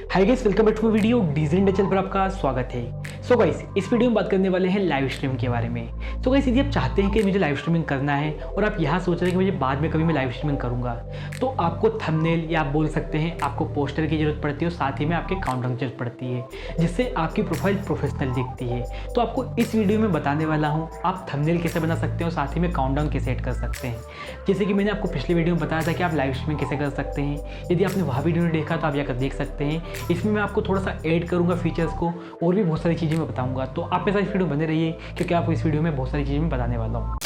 Hi guys, welcome back to video डीजन डचल पर आपका स्वागत है। सो गाइस, इस वीडियो में बात करने वाले हैं लाइव स्ट्रीम के बारे में। सो गाइस, यदि आप चाहते हैं कि मुझे लाइव स्ट्रीमिंग करना है और आप यहाँ सोच रहे हैं कि मुझे बाद में कभी मैं लाइव स्ट्रीमिंग करूँगा, तो आपको थंबनेल या आप बोल सकते हैं आपको पोस्टर की जरूरत पड़ती है और साथ ही में आपके काउंटडाउन की जरूरत पड़ती है, जिससे आपकी प्रोफाइल प्रोफेशनल दिखती है। तो आपको इस वीडियो में बताने वाला हूँ आप थंबनेल कैसे बना सकते हैं और साथ ही में काउंटडाउन कैसे सेट कर सकते हैं। जैसे कि मैंने आपको पिछले वीडियो में बताया था कि आप लाइव स्ट्रीमिंग कैसे कर सकते हैं। यदि आपने वह वीडियो नहीं देखा तो आप जाकर देख सकते हैं। इसमें मैं आपको थोड़ा सा ऐड करूंगा फीचर्स को और भी बहुत सारी चीज़ें मैं बताऊंगा। तो आप मेरे साथ इस वीडियो में बने रहिए क्योंकि आपको इस वीडियो में बहुत सारी चीज़ें मैं बताने वाला हूँ।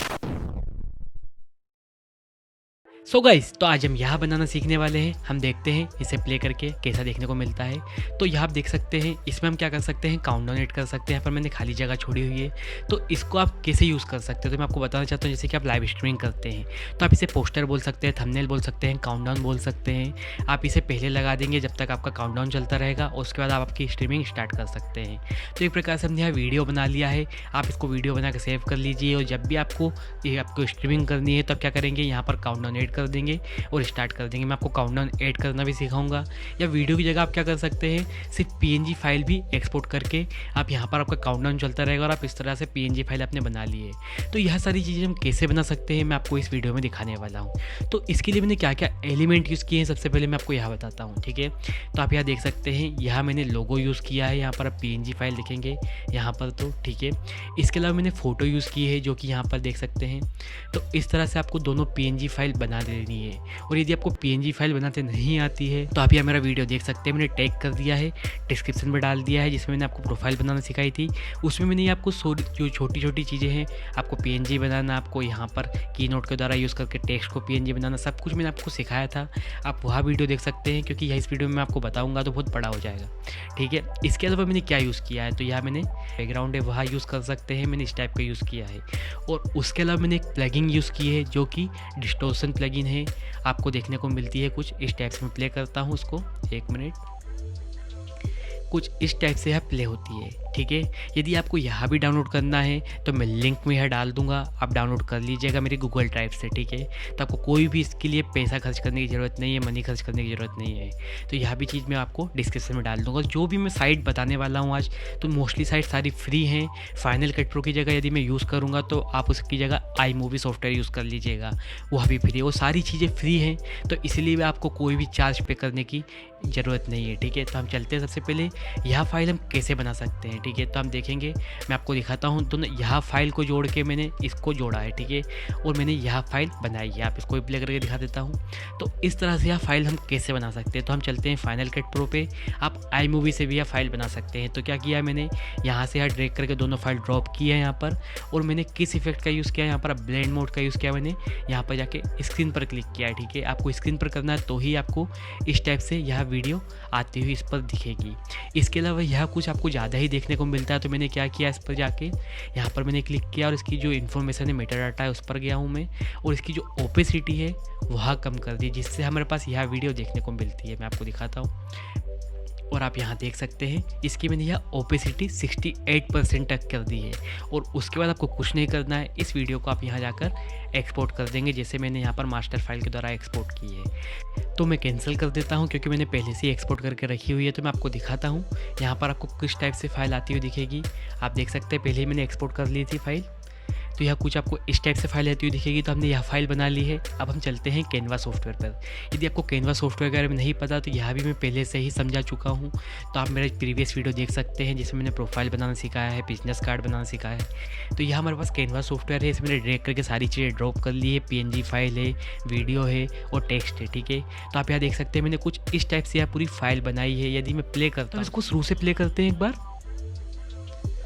सो गाइस, तो आज हम यहाँ बनाना सीखने वाले हैं। हम देखते हैं इसे प्ले करके कैसा देखने को मिलता है। तो यहाँ आप देख सकते हैं इसमें हम क्या कर सकते हैं, काउंटडाउन ऐड कर सकते हैं। यहाँ पर मैंने खाली जगह छोड़ी हुई है, तो इसको आप कैसे यूज़ कर सकते हैं तो मैं आपको बताना चाहता हूँ। जैसे कि आप लाइव स्ट्रीमिंग करते हैं तो आप इसे पोस्टर बोल सकते हैं, थंबनेल बोल सकते हैं, काउंटडाउन बोल सकते हैं। आप इसे पहले लगा देंगे जब तक आपका काउंटडाउन चलता रहेगा और उसके बाद आप आपकी स्ट्रीमिंग स्टार्ट कर सकते हैं। तो एक प्रकार से हमने यहाँ वीडियो बना लिया है। आप इसको वीडियो बना कर सेव कर लीजिए और जब भी आपको स्ट्रीमिंग करनी है तब क्या करेंगे, यहाँ पर काउंटडाउन ऐड कर देंगे और स्टार्ट कर देंगे। मैं आपको काउंटडाउन ऐड करना भी सिखाऊंगा। या वीडियो की जगह आप क्या कर सकते हैं, सिर्फ पीएनजी फाइल भी एक्सपोर्ट करके आप यहाँ पर आपका काउंटडाउन चलता रहेगा और आप इस तरह से पीएनजी फाइल आपने बना ली है। तो यह सारी चीज़ें हम कैसे बना सकते हैं मैं आपको इस वीडियो में दिखाने वाला हूँ। तो इसके लिए मैंने क्या क्या एलिमेंट यूज़ किए हैं सबसे पहले मैं आपको यहाँ बताता हूँ, ठीक है। तो आप यहाँ देख सकते हैं, यहाँ मैंने लोगो यूज़ किया है। यहाँ पर आप पीएनजी फाइल दिखेंगे यहाँ पर, तो ठीक है। इसके अलावा मैंने फ़ोटो यूज़ की है जो कि यहाँ पर देख सकते हैं। तो इस तरह से आपको दोनों पीएनजी फाइल बना देनी है। और यदि आपको पीएनजी फाइल बनाते नहीं आती है तो आप यहाँ मेरा वीडियो देख सकते हैं, मैंने टैग कर दिया है, डिस्क्रिप्शन में डाल दिया है, जिसमें मैंने आपको प्रोफाइल बनाना सिखाई थी। उसमें मैंने आपको जो छोटी छोटी चीज़ें हैं, आपको पीएनजी बनाना, आपको यहाँ पर कीनोट के द्वारा यूज़ करके टेक्स्ट को पीएनजी बनाना, सब कुछ मैंने आपको सिखाया था। आप वह वीडियो देख सकते हैं क्योंकि यह इस वीडियो में मैं आपको बताऊँगा तो बहुत बड़ा हो जाएगा, ठीक है। इसके अलावा मैंने क्या यूज़ किया है, तो यहाँ मैंने बैकग्राउंड है वहाँ यूज़ कर सकते हैं, मैंने इस टाइप का यूज़ किया है। और उसके अलावा मैंने एक प्लगइन यूज़ की है जो कि डिस्टॉर्शन प्लगइन है, आपको देखने को मिलती है कुछ इस टाइप से। मैं प्ले करता हूँ उसको, एक मिनट। कुछ इस टाइप से यहाँ प्ले होती है, ठीक है। यदि आपको यहाँ भी डाउनलोड करना है तो मैं लिंक में यहाँ डाल दूंगा, आप डाउनलोड कर लीजिएगा मेरे गूगल ड्राइव से, ठीक है। तो आपको कोई भी इसके लिए पैसा खर्च करने की ज़रूरत नहीं है, मनी खर्च करने की ज़रूरत नहीं है। तो यहाँ भी चीज़ मैं आपको डिस्क्रिप्शन में डाल दूंगा। जो भी मैं साइट बताने वाला हूँ आज, तो मोस्टली साइट सारी फ्री हैं। फाइनल कट प्रो की जगह यदि मैं यूज़ करूँगा तो आप उसकी जगह आई मूवी सॉफ्टवेयर यूज़ कर लीजिएगा, वह भी फ्री है। वो सारी चीज़ें फ्री हैं, तो इसलिए आपको कोई भी चार्ज पे करने की ज़रूरत नहीं है, ठीक है। तो हम चलते हैं सबसे पहले यह फाइल हम कैसे बना सकते हैं, ठीक है। तो हम देखेंगे, मैं आपको दिखाता हूँ। तो यह फाइल को जोड़ के मैंने इसको जोड़ा है, ठीक है, और मैंने यह फाइल बनाई है। आप इसको प्ले करके दिखा देता हूँ। तो इस तरह से यह फाइल हम कैसे बना सकते हैं, तो हम चलते हैं फाइनल कट प्रो पे। आप आई मूवी से भी यह फाइल बना सकते हैं। तो क्या किया है मैंने, यहाँ से यहाँ ड्रैग करके दोनों फाइल ड्रॉप किया है यहाँ पर, और मैंने किस इफेक्ट का यूज़ किया है, यहाँ पर ब्लेंड मोड का यूज़ किया मैंने। यहाँ पर जाके स्क्रीन पर क्लिक किया है, ठीक है। आपको स्क्रीन पर करना है तो ही आपको इस टाइप से यह वीडियो आती हुई इस पर दिखेगी। इसके अलावा यह कुछ आपको ज़्यादा ही देखने को मिलता है, तो मैंने क्या किया, इस पर जाके यहाँ पर मैंने क्लिक किया और इसकी जो इन्फॉर्मेशन है, मेटा डाटा है, उस पर गया हूँ मैं, और इसकी जो ओपेसिटी है वह कम कर दी, जिससे हमारे पास यह वीडियो देखने को मिलती है। मैं आपको दिखाता हूँ और आप यहाँ देख सकते हैं इसकी मैंने यह ओपेसिटी 68% तक कर दी है। और उसके बाद आपको कुछ नहीं करना है, इस वीडियो को आप यहाँ जाकर एक्सपोर्ट कर देंगे, जैसे मैंने यहाँ पर मास्टर फाइल के द्वारा एक्सपोर्ट की है। तो मैं कैंसिल कर देता हूँ क्योंकि मैंने पहले से ही एक्सपोर्ट करके रखी हुई है। तो मैं आपको दिखाता हूँ, यहाँ पर आपको किस टाइप से फाइल आती हुई दिखेगी। आप देख सकते हैं पहले ही मैंने एक्सपोर्ट कर ली थी फाइल, तो यह कुछ आपको इस टाइप से फाइल आती हुई दिखेगी। तो हमने यह फाइल बना ली है। अब हम चलते हैं कैनवा सॉफ्टवेयर पर। यदि आपको कैनवा सॉफ्टवेयर के बारे में नहीं पता तो यह भी मैं पहले से ही समझा चुका हूँ, तो आप मेरे प्रीवियस वीडियो देख सकते हैं जिसमें मैंने प्रोफाइल बनाना सिखाया है, बिजनेस कार्ड बनाना सिखाया है। तो यह हमारे पास कैनवा सॉफ्टवेयर है, इसमें मैंने ड्रैग करके सारी चीज़ें ड्रॉप कर ली है। पीएनजी फाइल है, वीडियो है और टेक्स्ट है, ठीक है। तो आप यहाँ देख सकते हैं मैंने कुछ इस टाइप से यह पूरी फाइल बनाई है। यदि मैं प्ले करता हूँ, इसको शुरू से प्ले करते हैं एक बार,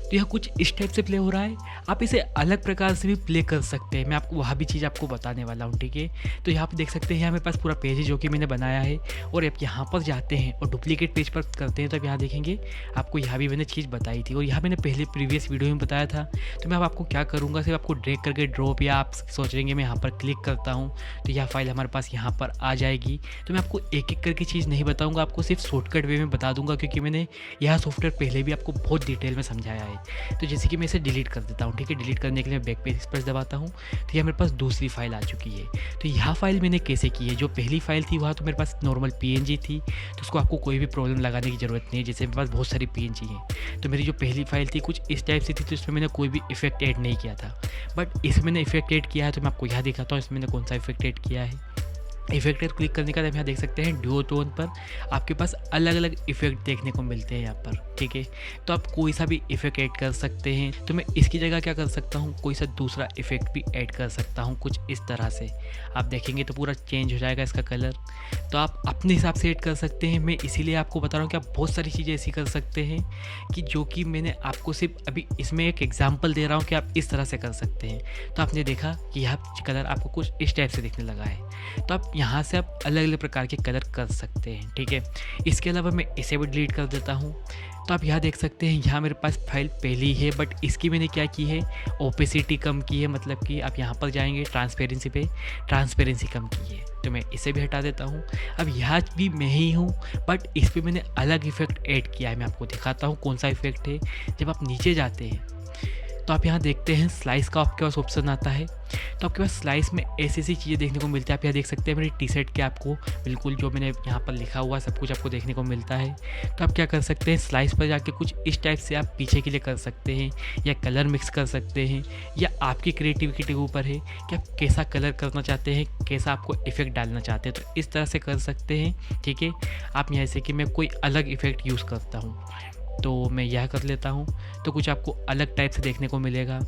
तो यह कुछ इस टाइप से प्ले हो रहा है। आप इसे अलग प्रकार से भी प्ले कर सकते हैं, मैं आपको वहाँ भी चीज़ आपको बताने वाला हूँ, ठीक है। तो यहाँ पे देख सकते हैं, यहाँ मेरे पास पूरा पेज है जो कि मैंने बनाया है। और आप यहाँ पर जाते हैं और डुप्लीकेट पेज पर करते हैं तो आप यहाँ देखेंगे आपको यहाँ भी मैंने चीज़ बताई थी और यहाँ मैंने पहले प्रीवियस वीडियो में बताया था। तो मैं अब आपको क्या करूँगा, सिर्फ आपको ड्रैग करके ड्रॉप, या आप सोच रहेंगे मैं यहाँ पर क्लिक करता हूँ तो यह फाइल हमारे पास यहाँ पर आ जाएगी। तो मैं आपको एक एक करके चीज़ नहीं बताऊँगा, आपको सिर्फ शॉर्टकट वे में बता दूँगा क्योंकि मैंने यह सॉफ्टवेयर पहले भी आपको बहुत डिटेल में समझाया है। तो जैसे कि मैं इसे डिलीट कर देता हूँ, ठीक है। डिलीट करने के लिए मैं बैक पे स्पेस दबाता हूँ, तो यह मेरे पास दूसरी फाइल आ चुकी है। तो यह फाइल मैंने कैसे की है, जो पहली फाइल थी वहाँ तो मेरे पास नॉर्मल PNG थी, तो उसको आपको कोई भी प्रॉब्लम लगाने की ज़रूरत नहीं है। जैसे मेरे पास बहुत सारी PNG हैं, तो मेरी जो पहली फाइल थी कुछ इस टाइप से थी, तो इसमें मैंने कोई भी इफेक्ट ऐड नहीं किया था। बट इसमें मैंने इफेक्ट ऐड किया है, तो मैं आपको यहाँ दिखाता हूँ इसमें मैंने कौन सा इफेक्ट ऐड किया है। इफेक्ट पर क्लिक करने के बाद आप यहाँ देख सकते हैं ड्यूओ टोन पर आपके पास अलग अलग इफेक्ट देखने को मिलते हैं यहाँ पर, ठीक है। तो आप कोई सा भी इफेक्ट ऐड कर सकते हैं। तो मैं इसकी जगह क्या कर सकता हूँ, कोई सा दूसरा इफेक्ट भी ऐड कर सकता हूँ कुछ इस तरह से। आप देखेंगे तो पूरा चेंज हो जाएगा इसका कलर, तो आप अपने हिसाब से ऐड कर सकते हैं। मैं इसीलिए आपको बता रहा हूँ कि आप बहुत सारी चीज़ें ऐसी कर सकते हैं कि जो कि मैंने आपको सिर्फ अभी इसमें एक एग्जाम्पल दे रहा हूँ कि आप इस तरह से कर सकते हैं। तो आपने देखा कि यह कलर आपको कुछ इस टाइप से दिखने लगा है। तो आप यहाँ से आप अलग अलग प्रकार के कलर कर सकते हैं, ठीक है। इसके अलावा मैं इसे भी डिलीट कर देता हूँ। तो आप यहाँ देख सकते हैं यहाँ मेरे पास फाइल पहली है, बट इसकी मैंने क्या की है, ओपेसिटी कम की है। मतलब कि आप यहाँ पर जाएंगे ट्रांसपेरेंसी पे, ट्रांसपेरेंसी कम की है, तो मैं इसे भी हटा देता हूँ। अब यहाँ भी मैं ही हूँ, बट इस पर मैंने अलग इफेक्ट ऐड किया है। मैं आपको दिखाता हूँ कौन सा इफेक्ट है। जब आप नीचे जाते हैं तो आप यहाँ देखते हैं स्लाइस का आपके पास ऑप्शन आता है। तो आपके पास स्लाइस में ऐसी ऐसी चीज़ें देखने को मिलती है। आप यहाँ देख सकते हैं मेरी टी-शर्ट के आपको बिल्कुल जो मैंने यहाँ पर लिखा हुआ सब कुछ आपको देखने को मिलता है। तो आप क्या कर सकते हैं, स्लाइस पर जाके कुछ इस टाइप से आप पीछे के लिए कर सकते हैं, या कलर मिक्स कर सकते हैं, या आपकी क्रिएटिविटी के ऊपर है कि आप कैसा कलर करना चाहते हैं, कैसा आपको इफेक्ट डालना चाहते हैं। तो इस तरह से कर सकते हैं, ठीक है। आप यहाँ से कि मैं कोई अलग इफेक्ट यूज़ करता हूँ, तो मैं यह कर लेता हूँ, तो कुछ आपको अलग टाइप से देखने को मिलेगा।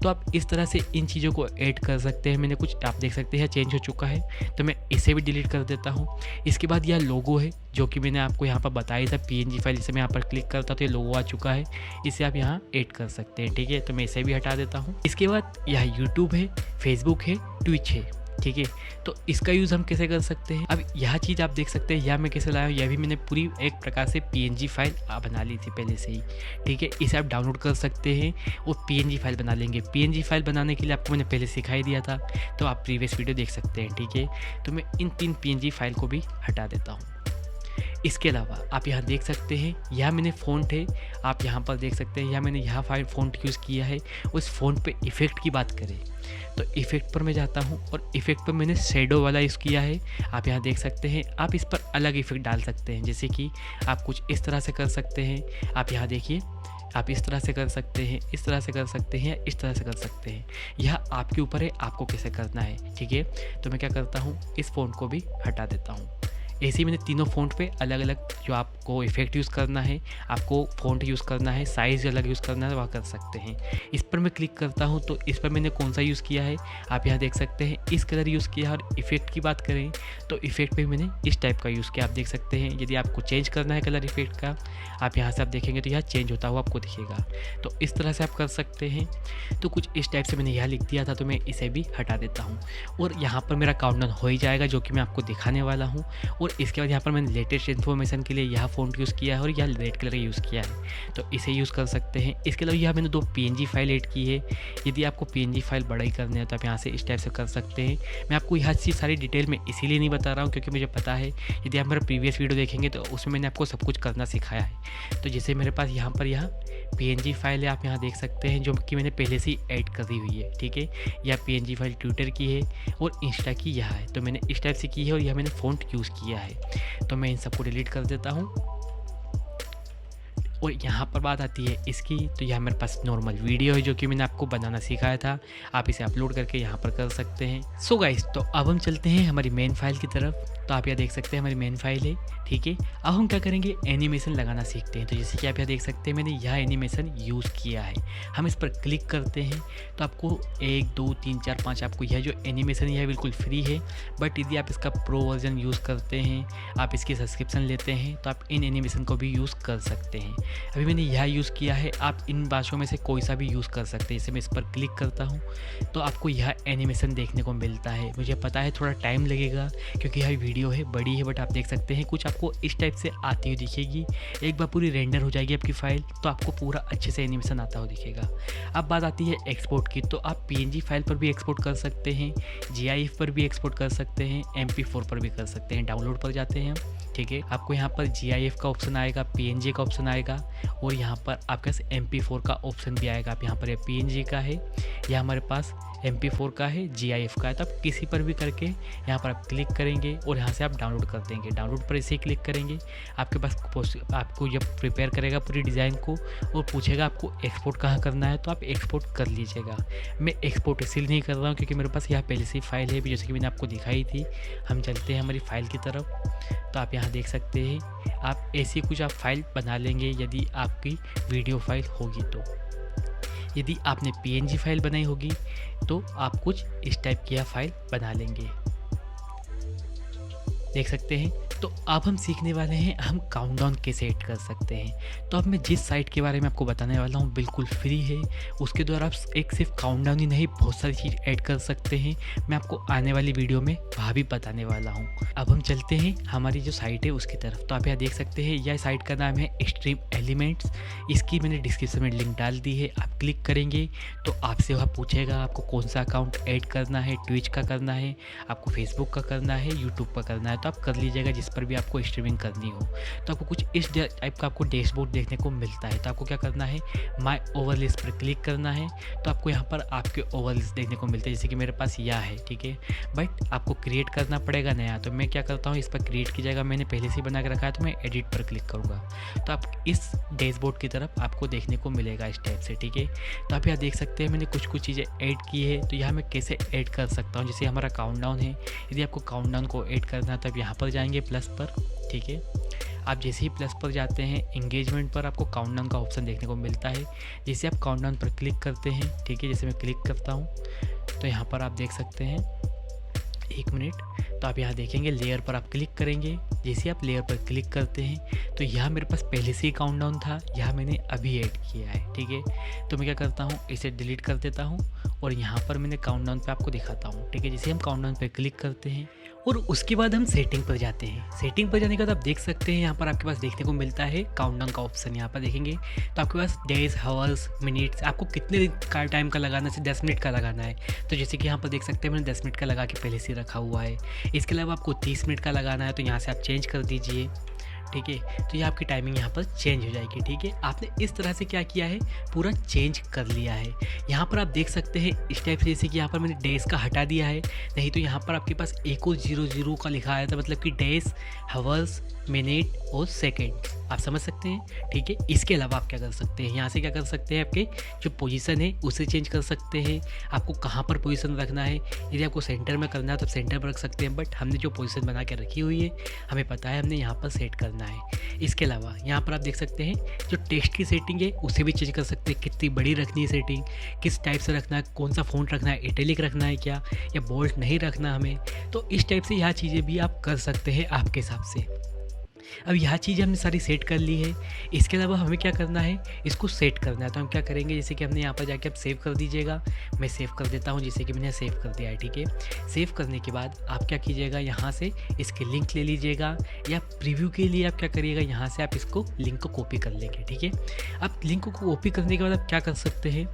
तो आप इस तरह से इन चीज़ों को ऐड कर सकते हैं। मैंने कुछ आप देख सकते हैं चेंज हो चुका है, तो मैं इसे भी डिलीट कर देता हूँ। इसके बाद यह लोगो है जो कि मैंने आपको यहाँ पर बताया था, PNG फाइल। इसे मैं यहाँ पर क्लिक करता तो ये लोगो आ चुका है, इसे आप यहाँ ऐड कर सकते हैं, ठीक है। तो मैं इसे भी हटा देता हूँ। इसके बाद यह यूट्यूब है, फेसबुक है, ट्विच है, ठीक है। तो इसका यूज़ हम कैसे कर सकते हैं, अब यह चीज़ आप देख सकते हैं यह मैं कैसे लाया हूँ। यह भी मैंने पूरी एक प्रकार से PNG फाइल बना ली थी पहले से ही, ठीक है। इसे आप डाउनलोड कर सकते हैं और PNG फाइल बना लेंगे। PNG फाइल बनाने के लिए आपको मैंने पहले सिखाई दिया था, तो आप प्रीवियस वीडियो देख सकते हैं, ठीक है। तो मैं इन 3 PNG फाइल को भी हटा देता हूँ। इसके अलावा आप यहाँ देख सकते हैं यह मैंने फ़ॉन्ट है, आप यहाँ पर देख सकते हैं यह मैंने यहाँ फाइल फ़ॉन्ट यूज़ किया है। उस फ़ॉन्ट पे इफ़ेक्ट की बात करें तो इफ़ेक्ट पर मैं जाता हूँ और इफ़ेक्ट पर मैंने शैडो वाला यूज़ किया है। आप यहाँ देख सकते हैं, आप इस पर अलग इफ़ेक्ट डाल सकते हैं, जैसे कि आप कुछ इस तरह से कर सकते हैं। आप यहाँ देखिए, आप इस तरह से कर सकते हैं, इस तरह से कर सकते हैं, इस तरह से कर सकते हैं। यह आपके ऊपर है, आपको कैसे करना है, ठीक है। तो मैं क्या करता हूँ, इस फ़ॉन्ट को भी हटा देता हूँ। ऐसे ही मैंने तीनों फ़ॉन्ट पे अलग अलग जो आपको इफेक्ट यूज़ करना है, आपको फ़ॉन्ट यूज़ करना है, साइज़ अलग यूज़ करना है, वह कर सकते हैं। इस पर मैं क्लिक करता हूँ तो इस पर मैंने कौन सा यूज़ किया है, आप यहाँ देख सकते हैं इस कलर यूज़ किया है। और इफेक्ट की बात करें तो इफेक्ट पे मैंने इस टाइप का यूज़ किया, आप देख सकते हैं। यदि आपको चेंज करना है कलर इफेक्ट का, आप यहाँ से आप देखेंगे तो यह चेंज होता हुआ आपको दिखेगा। तो इस तरह से आप कर सकते हैं। तो कुछ इस टाइप से मैंने यह लिख दिया था, तो मैं इसे भी हटा देता हूँ। और यहाँ पर मेरा काउंटडाउन हो ही जाएगा, जो कि मैं आपको दिखाने वाला हूँ। और इसके बाद यहाँ पर मैंने लेटेस्ट इन्फॉर्मेशन के लिए यह फ़ॉन्ट यूज़ किया है और यह रेड कलर यूज़ किया है, तो इसे यूज़ कर सकते हैं। इसके अलावा यहाँ मैंने 2 PNG फाइल ऐड की है। यदि आपको PNG फाइल बड़ा ही करने है तो आप यहाँ से इस टाइप से कर सकते हैं। मैं आपको यह चीज़ सारी डिटेल में इसीलिए नहीं बता रहा हूँ क्योंकि मुझे पता है यदि आप मेरा प्रीवियस वीडियो देखेंगे तो उसमें मैंने आपको सब कुछ करना सिखाया है। तो जैसे मेरे पास यहाँ पर यह PNG फाइल है, आप यहाँ देख सकते हैं, जो कि मैंने पहले से ही ऐड कर दी हुई है, ठीक है। यह PNG फाइल ट्विटर की है और इंस्टा की यह है, तो मैंने इस टाइप से की है और यह मैंने फ़ॉन्ट यूज़ किया है। तो मैं इन सबको डिलीट कर देता हूँ। और यहाँ पर बात आती है इसकी, तो यह मेरे पास नॉर्मल वीडियो है जो कि मैंने आपको बनाना सिखाया था। आप इसे अपलोड करके यहाँ पर कर सकते हैं। सो गाइस, तो अब हम चलते हैं हमारी मेन फाइल की तरफ। तो आप यहाँ देख सकते हैं हमारी मेन फाइल है, ठीक है। अब हम क्या करेंगे, एनिमेशन लगाना सीखते हैं। तो जैसे कि आप यहाँ देख सकते हैं मैंने यह एनिमेशन यूज़ किया है। हम इस पर क्लिक करते हैं तो आपको 1 2 3 4 5 आपको यह जो एनिमेशन है बिल्कुल फ्री है। बट यदि आप इसका प्रो वर्जन यूज़ करते हैं, आप इसकी सब्सक्रिप्शन लेते हैं, तो आप इन एनिमेशन को भी यूज़ कर सकते हैं। अभी मैंने यह यूज़ किया है, आप इन भाषाओं में से कोई सा भी यूज़ कर सकते हैं। जैसे मैं इस पर क्लिक करता हूँ तो आपको यह एनिमेशन देखने को मिलता है। मुझे पता है थोड़ा टाइम लगेगा क्योंकि यह वीडियो है, बड़ी है, बट आप देख सकते हैं कुछ आपको इस टाइप से आती हुई दिखेगी। एक बार पूरी रेंडर हो जाएगी आपकी फ़ाइल तो आपको पूरा अच्छे से एनिमेशन आता हुआ दिखेगा। अब बात आती है एक्सपोर्ट की, तो आप PNG फाइल पर भी एक्सपोर्ट कर सकते हैं, GIF पर भी एक्सपोर्ट कर सकते हैं, MP4 पर भी कर सकते हैं। डाउनलोड पर जाते हैं हम, ठीक है। आपको यहाँ पर GIF का ऑप्शन आएगा, PNG का ऑप्शन आएगा और यहाँ पर आपके पास MP4 का ऑप्शन भी आएगा। आप यहाँ पर ये PNG का है या हमारे पास MP4 का है, GIF का है, तो आप किसी पर भी करके यहाँ पर आप क्लिक करेंगे और यहाँ से आप डाउनलोड कर देंगे। डाउनलोड पर इसे क्लिक करेंगे, आपके पास आपको जब प्रिपेयर करेगा पूरी डिज़ाइन को और पूछेगा आपको एक्सपोर्ट कहाँ करना है, तो आप एक्सपोर्ट कर लीजिएगा। मैं एक्सपोर्ट इसलिए नहीं कर रहा हूँ क्योंकि मेरे पास यहाँ पहले से फाइल है, जैसे कि मैंने आपको दिखाई थी। हम चलते हैं हमारी फ़ाइल की तरफ, तो आप यहाँ देख सकते हैं आप ऐसी कुछ आप फाइल बना लेंगे यदि आपकी वीडियो फाइल होगी तो। यदि आपने PNG फाइल बनाई होगी तो आप कुछ इस टाइप की फाइल बना लेंगे, देख सकते हैं। तो अब हम सीखने वाले हैं हम काउंटडाउन कैसे ऐड कर सकते हैं। तो अब मैं जिस साइट के बारे में आपको बताने वाला हूँ बिल्कुल फ्री है, उसके द्वारा आप एक सिर्फ काउंटडाउन ही नहीं बहुत सारी चीज़ ऐड कर सकते हैं। मैं आपको आने वाली वीडियो में वहाँ भी बताने वाला हूँ। अब हम चलते हैं हमारी जो साइट है उसकी तरफ। तो आप यहाँ देख सकते हैं यह साइट का नाम है एक्सट्रीम एलिमेंट्स। इसकी मैंने डिस्क्रिप्शन में लिंक डाल दी है। आप क्लिक करेंगे तो आपसे वहाँ पूछेगा आपको कौन सा अकाउंट ऐड करना है, ट्विच का करना है, आपको फेसबुक का करना है, यूट्यूब का करना है, तो आप कर लीजिएगा जिस पर भी आपको स्ट्रीमिंग करनी हो। तो आपको कुछ इस टाइप का आपको डैशबोर्ड देखने को मिलता है। तो आपको क्या करना है, माय ओवरलिस्ट पर क्लिक करना है। तो आपको यहाँ पर आपके ओवरलिस्ट देखने को मिलते हैं, जैसे कि मेरे पास यह है, ठीक है। बट आपको क्रिएट करना पड़ेगा नया। तो मैं क्या करता हूँ, इस पर क्रिएट की जगह मैंने पहले से ही बना के रखा है, तो मैं एडिट पर क्लिक करूँगा। तो आप इस डैशबोर्ड की तरफ आपको देखने को मिलेगा इस टाइप से, ठीक है। तो आप यहाँ देख सकते हैं मैंने कुछ चीज़ें ऐड की है। तो यहाँ मैं कैसे ऐड कर सकता हूँ, जैसे हमारा काउंटडाउन है, यदि आपको काउंटडाउन को ऐड करना है तो आप यहाँ पर जाएंगे प्लस पर, ठीक है। आप जैसे ही प्लस पर जाते हैं एंगेजमेंट पर आपको काउंटडाउन का ऑप्शन देखने को मिलता है। जैसे आप काउंटडाउन पर क्लिक करते हैं, ठीक है, जैसे मैं क्लिक करता हूँ तो यहाँ पर आप देख सकते हैं, एक मिनट, तो आप यहाँ देखेंगे लेयर पर आप क्लिक करेंगे। जैसे आप लेयर पर क्लिक करते हैं तो यहाँ मेरे पास पहले से ही काउंटडाउन था, यहाँ मैंने अभी ऐड किया है, ठीक है। तो मैं क्या करता हूँ, इसे डिलीट कर देता हूँ और यहाँ पर मैंने काउंटडाउन पे आपको दिखाता हूँ, ठीक है। जैसे हम काउंटडाउन पे क्लिक करते हैं और उसके बाद हम सेटिंग पर जाते हैं। सेटिंग पर जाने के बाद आप देख सकते हैं यहाँ पर आपके पास देखने को मिलता है काउंटडाउन का ऑप्शन। यहाँ पर देखेंगे तो आपके पास डेज, हावर्स, मिनट्स, आपको कितने का टाइम का लगाना है, 10 मिनट का लगाना है। तो जैसे कि यहाँ पर देख सकते हैं मैंने 10 मिनट का लगा के पहले से रखा हुआ है। इसके अलावा आपको 30 मिनट का लगाना है तो यहाँ से आप चेंज कर दीजिए, ठीक है। तो ये आपकी टाइमिंग यहाँ पर चेंज हो जाएगी, ठीक है। आपने इस तरह से क्या किया है, पूरा चेंज कर लिया है। यहाँ पर आप देख सकते हैं इस टाइप से, जैसे कि यहाँ पर मैंने डेज का हटा दिया है, नहीं तो यहाँ पर आपके पास 100 का लिखा आया था, मतलब कि डेज, हावर्स, मिनट और सेकेंड, आप समझ सकते हैं, ठीक है। इसके अलावा आप क्या कर सकते हैं, यहाँ से क्या कर सकते हैं, आपके जो पोजीशन है उसे चेंज कर सकते हैं। आपको कहाँ पर पोजीशन रखना है, यदि आपको सेंटर में करना है तो सेंटर पर रख सकते हैं, बट हमने जो पोजीशन बना के रखी हुई है हमें पता है हमने यहाँ पर सेट करना है। इसके अलावा यहाँ पर आप देख सकते हैं जो टेक्स्ट की सेटिंग है उसे भी चेंज कर सकते हैं, कितनी बड़ी रखनी है सेटिंग, किस टाइप से रखना है, कौन सा फ़ॉन्ट रखना है, इटैलिक रखना है क्या, या बोल्ड नहीं रखना हमें। तो इस टाइप से यह चीज़ें भी आप कर सकते हैं आपके हिसाब से। अब यह चीज़ हमने सारी सेट कर ली है। इसके अलावा हमें क्या करना है, इसको सेट करना है। तो हम क्या करेंगे, जैसे कि हमने यहाँ पर जाके आप सेव कर दीजिएगा। मैं सेव कर देता हूँ, जैसे कि मैंने सेव कर दिया है, ठीक है। सेव करने के बाद आप क्या कीजिएगा, यहाँ से इसके लिंक ले लीजिएगा, या प्रीव्यू के लिए आप क्या करिएगा, यहाँ से आप इसको लिंक को कॉपी कर लेंगे, ठीक है। अब लिंक को कॉपी करने के बाद आप क्या कर सकते हैं,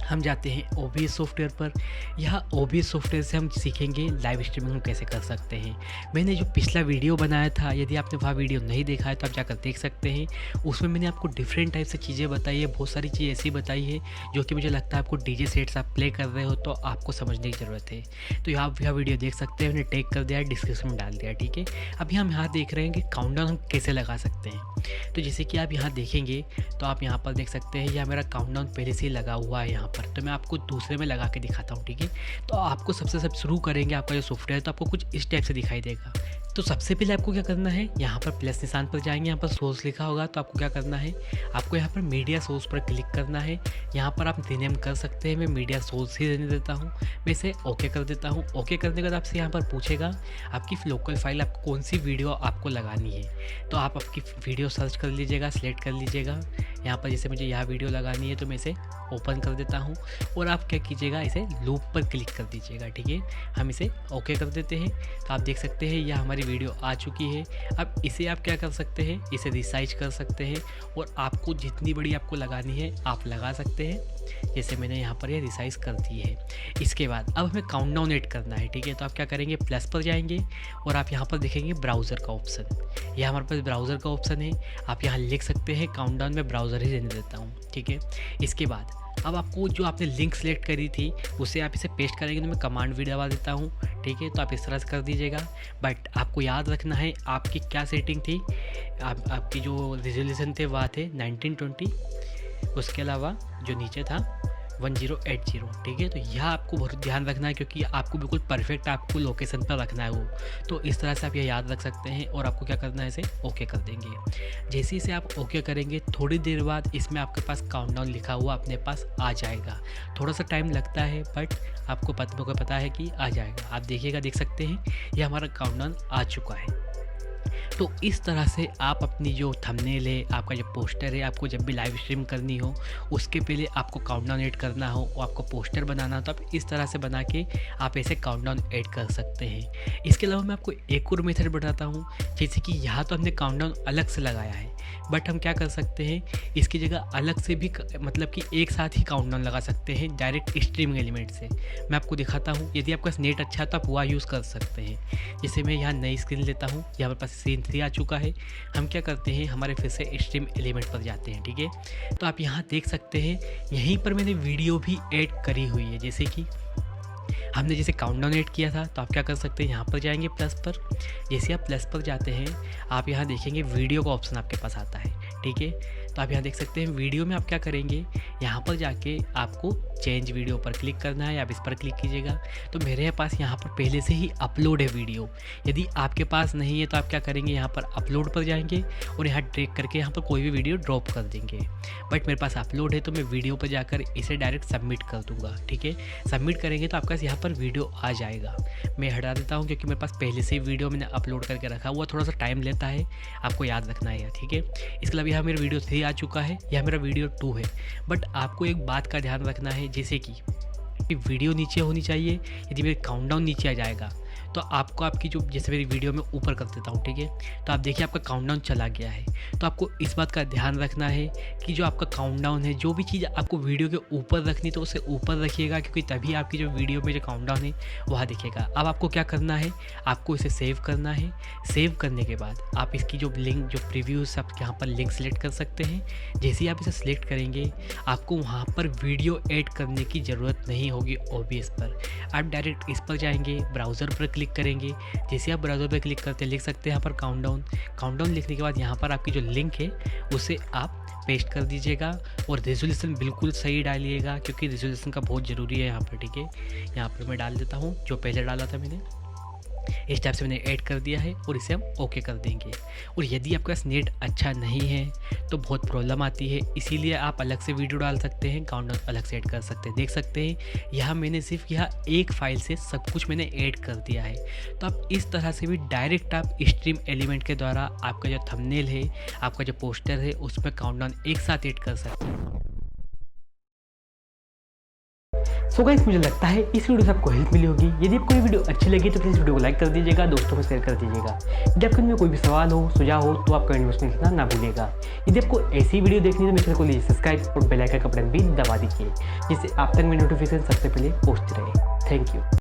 हम जाते हैं OBS सॉफ्टवेयर पर। यहाँ OBS सॉफ्टवेयर से हम सीखेंगे लाइव स्ट्रीमिंग कैसे कर सकते हैं। मैंने जो पिछला वीडियो बनाया था, यदि आपने वह वीडियो नहीं देखा है तो आप जाकर देख सकते हैं। उसमें मैंने आपको डिफरेंट टाइप से चीज़ें बताई है, बहुत सारी चीज़ ऐसी बताई है जो कि मुझे लगता है आपको DJ सेट्स आप प्ले कर रहे हो तो आपको समझने की ज़रूरत है। तो आप यह वीडियो देख सकते हैं, मैंने टैग कर दिया है, डिस्क्रिप्शन में डाल दिया, ठीक है। अभी हम यहाँ देख रहे हैं कि काउंटडाउन हम कैसे लगा सकते हैं। तो जैसे कि आप यहाँ देखेंगे तो आप यहाँ पर देख सकते हैं यह मेरा काउंटडाउन पहले से ही लगा हुआ है यहाँ पर। तो मैं आपको दूसरे में लगा के दिखाता हूँ, ठीक है। तो आपको सबसे शुरू करेंगे आपका जो सॉफ्टवेयर है तो आपको कुछ इस टाइप से दिखाई देगा। तो सबसे पहले आपको क्या करना है, यहाँ पर प्लस निशान पर जाएंगे, यहाँ पर सोर्स लिखा होगा तो आपको क्या करना है, आपको यहाँ पर मीडिया सोर्स पर क्लिक करना है। यहाँ पर आप रीनेम कर सकते हैं, मैं मीडिया सोर्स ही रहने देता हूँ, मैं इसे ओके कर देता हूँ। ओके करने के बाद आपसे यहाँ पर पूछेगा आपकी लोकल फाइल, आपको कौन सी वीडियो आपको लगानी है। तो आप आपकी वीडियो सर्च कर लीजिएगा, सिलेक्ट कर लीजिएगा, यहाँ पर जैसे मुझे यह वीडियो लगानी है तो मैं इसे ओपन कर देता हूँ और आप क्या कीजिएगा, इसे लूप पर क्लिक कर दीजिएगा। ठीक है, हम इसे ओके कर देते हैं। तो आप देख सकते हैं यह हमारी वीडियो आ चुकी है। अब इसे आप क्या कर सकते हैं, इसे रिसाइज कर सकते हैं और आपको जितनी बड़ी आपको लगानी है आप लगा सकते हैं। जैसे मैंने यहाँ पर ये रिसाइज कर दी है। इसके बाद अब हमें काउंटडाउन ऐड करना है। ठीक है, तो आप क्या करेंगे, प्लस पर जाएंगे और आप यहाँ पर देखेंगे ब्राउज़र का ऑप्शन। यह हमारे पास ब्राउज़र का ऑप्शन है। आप यहाँ लिख सकते हैं काउंटडाउन में ब्राउज़र ही रहने देता हूँ। ठीक है, इसके बाद अब आपको जो आपने लिंक सेलेक्ट करी थी उसे आप इसे पेस्ट करेंगे, तो मैं कमांड भी दबा देता हूँ। ठीक है, तो आप इस तरह से कर दीजिएगा। बट आपको याद रखना है आपकी क्या सेटिंग थी। आपकी जो रिजोल्यूशन थे वह थे 1920, उसके अलावा जो नीचे था 1080। ठीक है, तो यह आपको बहुत ध्यान रखना है क्योंकि आपको बिल्कुल परफेक्ट आपको लोकेशन पर रखना है वो। तो इस तरह से आप यह याद रख सकते हैं और आपको क्या करना है, इसे ओके कर देंगे। जैसे इसे आप ओके करेंगे थोड़ी देर बाद इसमें आपके पास काउंटडाउन लिखा हुआ अपने पास आ जाएगा। थोड़ा सा टाइम लगता है बट आपको पता है कि आ जाएगा। आप देखिएगा, देख सकते हैं यह हमारा काउंटडाउन आ चुका है। तो इस तरह से आप अपनी जो थंबनेल है, आपका जो पोस्टर है, आपको जब भी लाइव स्ट्रीम करनी हो उसके पहले आपको काउंटडाउन ऐड करना हो और आपको पोस्टर बनाना हो तो आप इस तरह से बना के आप ऐसे काउंटडाउन ऐड कर सकते हैं। इसके अलावा मैं आपको एक और मेथड बताता हूँ। जैसे कि यहाँ तो हमने काउंटडाउन अलग से लगाया है बट हम क्या कर सकते हैं, इसकी जगह अलग से भी मतलब कि एक साथ ही काउंटडाउन लगा सकते हैं डायरेक्ट स्ट्रीमिंग एलिमेंट से। मैं आपको दिखाता हूँ। यदि आपका नेट अच्छा है तो आप वह यूज़ कर सकते हैं। जैसे मैं यहाँ नई स्क्रीन लेता हूँ, यहाँ पर पास सीन 3 आ चुका है। हम क्या करते हैं, हमारे फिर से स्ट्रीम एलिमेंट पर जाते हैं। ठीक है, तो आप यहाँ देख सकते हैं यहीं पर मैंने वीडियो भी ऐड करी हुई है। जैसे कि हमने जैसे काउंटडाउन ऐड किया था तो आप क्या कर सकते हैं, यहाँ पर जाएंगे प्लस पर। जैसे आप प्लस पर जाते हैं आप यहाँ देखेंगे वीडियो का ऑप्शन आपके पास आता है। ठीक है, तो आप यहाँ देख सकते हैं वीडियो में आप क्या करेंगे, यहाँ पर जाके आपको चेंज वीडियो पर क्लिक करना है। आप इस पर क्लिक कीजिएगा तो मेरे पास यहाँ पर पहले से ही अपलोड है वीडियो। यदि आपके पास नहीं है तो आप क्या करेंगे, यहाँ पर अपलोड पर जाएंगे और यहाँ ड्रैग करके यहाँ पर कोई भी वीडियो ड्रॉप कर देंगे। बट मेरे पास अपलोड है तो मैं वीडियो पर जाकर इसे डायरेक्ट सबमिट कर दूँगा। ठीक है, सबमिट करेंगे तो आपके पास यहाँ पर वीडियो आ जाएगा। मैं हटा देता हूँ क्योंकि मेरे पास पहले से ही वीडियो मैंने अपलोड करके रखा हुआ, थोड़ा सा टाइम लेता है, आपको याद रखना है। ठीक है, इसके अलावा यहाँ मेरा वीडियो 3 आ चुका है, यह मेरा वीडियो 2 है। बट आपको एक बात का ध्यान रखना है, जैसे कि वीडियो नीचे होनी चाहिए। यदि मेरे काउंटडाउन नीचे आ जाएगा तो आपको आपकी जो जैसे मेरी वीडियो में ऊपर कर देता हूँ। ठीक है, तो आप देखिए आपका काउंटडाउन चला गया है। तो आपको इस बात का ध्यान रखना है कि जो आपका काउंटडाउन है, जो भी चीज़ आपको वीडियो के ऊपर रखनी तो उसे ऊपर रखिएगा क्योंकि तभी आपकी जो वीडियो में जो काउंटडाउन है वह दिखेगा। अब आपको क्या करना है, आपको इसे सेव करना है। सेव करने के बाद आप इसकी जो लिंक जो प्रीव्यूज आप यहाँ पर लिंक सेलेक्ट कर सकते हैं। जैसे ही आप इसे सिलेक्ट करेंगे आपको वहाँ पर वीडियो ऐड करने की ज़रूरत नहीं होगी OBS पर। आप डायरेक्ट इस पर जाएंगे, ब्राउज़र पर क्लिक करेंगे। जैसे आप ब्राउज़र पर क्लिक करते हैं लिख सकते हैं यहाँ पर काउंटडाउन लिखने के बाद यहाँ पर आपकी जो लिंक है उसे आप पेस्ट कर दीजिएगा और रेजोल्यूशन बिल्कुल सही डालिएगा क्योंकि रेजोल्यूशन का बहुत ज़रूरी है यहाँ पर। ठीक है, यहाँ पर मैं डाल देता हूँ जो पहले डाला था मैंने, इस टाइप से मैंने ऐड कर दिया है और इसे हम ओके कर देंगे। और यदि आपके पास नेट अच्छा नहीं है तो बहुत प्रॉब्लम आती है, इसीलिए आप अलग से वीडियो डाल सकते हैं, काउंटडाउन अलग से ऐड कर सकते हैं। देख सकते हैं यहाँ मैंने सिर्फ यहाँ एक फाइल से सब कुछ मैंने ऐड कर दिया है। तो आप इस तरह से भी डायरेक्ट आप स्ट्रीम एलिमेंट के द्वारा आपका जो थंबनेल है, आपका जो पोस्टर है, उसमें काउंटडाउन एक साथ ऐड कर सकते हैं। सो गाइस, मुझे लगता है इस वीडियो से आपको हेल्प मिली होगी। यदि आपको ये वीडियो अच्छी लगी तो प्लीज़ वीडियो को लाइक कर दीजिएगा, दोस्तों को शेयर कर दीजिएगा। यदि आपके में कोई भी सवाल हो, सुझाव हो तो आप कमेंट बॉक्स में लिखना ना भूलिएगा। यदि आपको ऐसी वीडियो देखनी है तो मेरे चैनल को लीजिए सब्सक्राइब और बेल आइकन का बटन भी दबा दीजिए जिससे आप तक मेरी नोटिफिकेशन सबसे पहले पहुंचती रहे। Thank you.